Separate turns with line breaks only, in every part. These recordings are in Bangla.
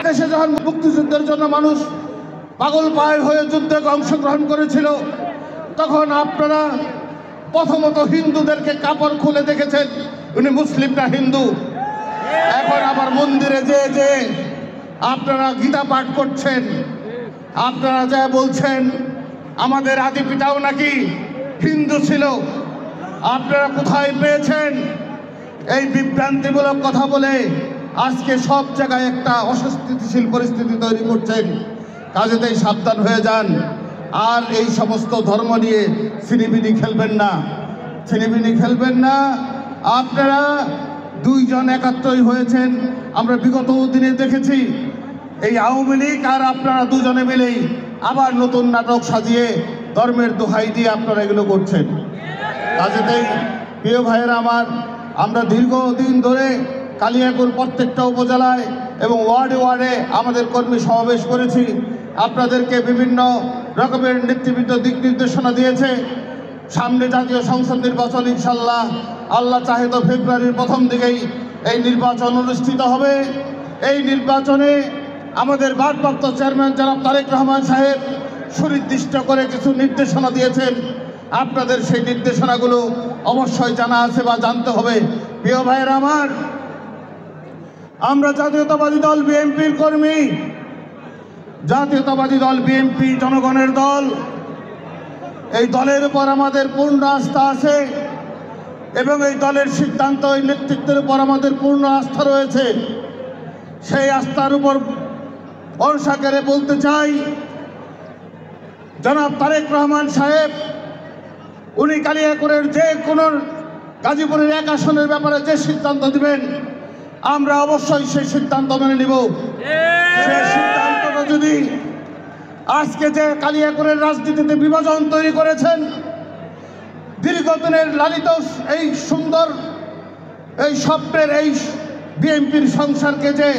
দেশে যখন মুক্তিযুদ্ধের জন্য মানুষ পাগল পায়ের হয়ে যুদ্ধে অংশগ্রহণ করেছিল, তখন আপনারা প্রথমত হিন্দুদেরকে কাপড় খুলে দেখেছেন উনি মুসলিম না হিন্দু। এখন আবার মন্দিরে যে আপনারা গীতা পাঠ করছেন, আপনারা যা বলছেন আমাদের আদি পিতাও নাকি হিন্দু ছিল। আপনারা কোথায় পেয়েছেন? এই বিভ্রান্তিমূলক কথা বলে আজকে সব জায়গায় একটা অস্থিতিশীল পরিস্থিতি তৈরি করছেন। কাজেতেই সাবধান হয়ে যান। আর এই সমস্ত ধর্ম নিয়ে ছিনিমিনি খেলবেন না, ছিনিমিনি খেলবেন না। আপনারা দুইজন একাত্রই হয়েছেন। আমরা বিগত দিনে দেখেছি এই আওয়ামী লীগ আর আপনারা দুজনে মিলেই আবার নতুন নাটক সাজিয়ে ধর্মের দোহাই দিয়ে আপনারা এগুলো করছেন। কাজেতেই প্রিয় ভাইয়েরা আমার, আমরা দীর্ঘদিন ধরে কালিয়াকৈর প্রত্যেকটা উপজেলায় এবং ওয়ার্ডে ওয়ার্ডে আমাদের কর্মী সমাবেশ করেছি। আপনাদেরকে বিভিন্ন রকমের নেতৃবৃন্দ দিক নির্দেশনা দিয়েছে। সামনে জাতীয় সংসদ নির্বাচন, ইনশাল্লাহ আল্লাহ চাহে তো ফেব্রুয়ারির প্রথম দিকেই এই নির্বাচন অনুষ্ঠিত হবে। এই নির্বাচনে আমাদের ভারপ্রাপ্ত চেয়ারম্যান জনাব তারেক রহমান সাহেব সুনির্দিষ্ট করে কিছু নির্দেশনা দিয়েছেন। আপনাদের সেই নির্দেশনাগুলো অবশ্যই জানা আছে বা জানতে হবে। প্রিয় ভাইয়েরা আমার, আমরা জাতীয়তাবাদী দল বিএনপির কর্মী। জাতীয়তাবাদী দল বিএনপি জনগণের দল। এই দলের উপর আমাদের পূর্ণ আস্থা আছে এবং এই দলের সিদ্ধান্ত, এই নেতৃত্বের উপর আমাদের পূর্ণ আস্থা রয়েছে। সেই আস্থার উপর ভরসা করে বলতে চাই, জনাব তারেক রহমান সাহেব উনি কালিয়াকৈরের যে কোনো গাজীপুরের এক আসনের ব্যাপারে যে সিদ্ধান্ত দিবেন আমরা অবশ্যই সেই সিদ্ধান্ত মেনে নিব। সেই সিদ্ধান্তটা যদি আজকে যে কালিয়াকৈরের রাজনীতিতে বিভাজন তৈরি করেছেন, দীর্ঘদিনের লালিত এই সুন্দর এই স্বপ্নের এই বিএনপির সংসারকে যে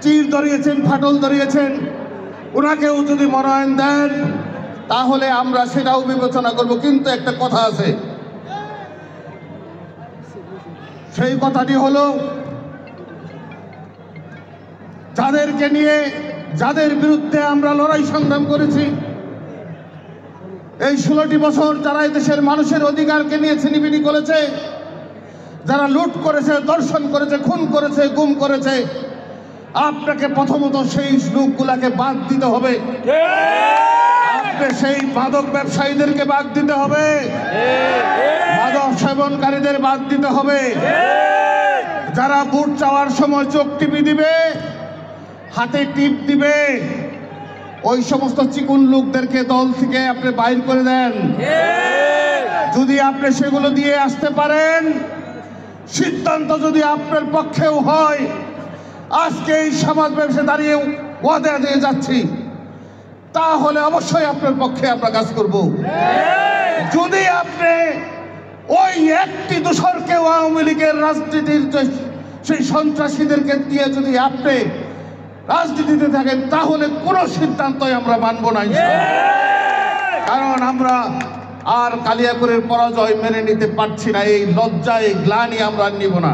চির ধরিয়েছেন, ফাটল ধরিয়েছেন, ওনাকেও যদি মনোনয়ন দেন তাহলে আমরা সেটাও বিবেচনা করব। কিন্তু একটা কথা আছে, সেই কথাটি হলো যাদেরকে নিয়ে, যাদের বিরুদ্ধে আমরা লড়াই সংগ্রাম করেছি এই 16টি বছর, যারা এই দেশের মানুষের অধিকারকে নিয়ে ছিনিমিনি করেছে, যারা লুট করেছে, ধর্ষণ করেছে, খুন করেছে, গুম করেছে, আপনাকে প্রথমত সেই লোকগুলাকে বাদ দিতে হবে। আপনি সেই মাদক ব্যবসায়ীদেরকে বাদ দিতে হবে, মাদক সেবনকারীদের বাদ দিতে হবে। যারা ভোট চাওয়ার সময় চোখ টিপি দিবে, হাতে টিপ দিবে, ওই সমস্ত চিকুন লোকদেরকে দল থেকে আপনি বাইর করে দেন। যদি আপনি সেগুলো দিয়ে আসতে পারেন, সিদ্ধান্ত যদি আপনার পক্ষেও হয়, আজকে এই সমাজ ব্যবসা দাঁড়িয়ে ওয়াদা দিয়ে যাচ্ছি, তাহলে অবশ্যই আপনার পক্ষে আমরা কাজ করব। যদি আপনি ওই একটি দোসরকে আওয়ামী লীগের রাজনীতির সেই সন্ত্রাসীদেরকে দিয়ে যদি আপনি রাজনীতিতে থাকেন, তাহলে কোনো সিদ্ধান্তই আমরা মানব না। কারণ আমরা আর কালিয়াকৈরের পরাজয় মেনে নিতে পারছি না। এই লজ্জা, এই গ্লানি আমরা নিব না।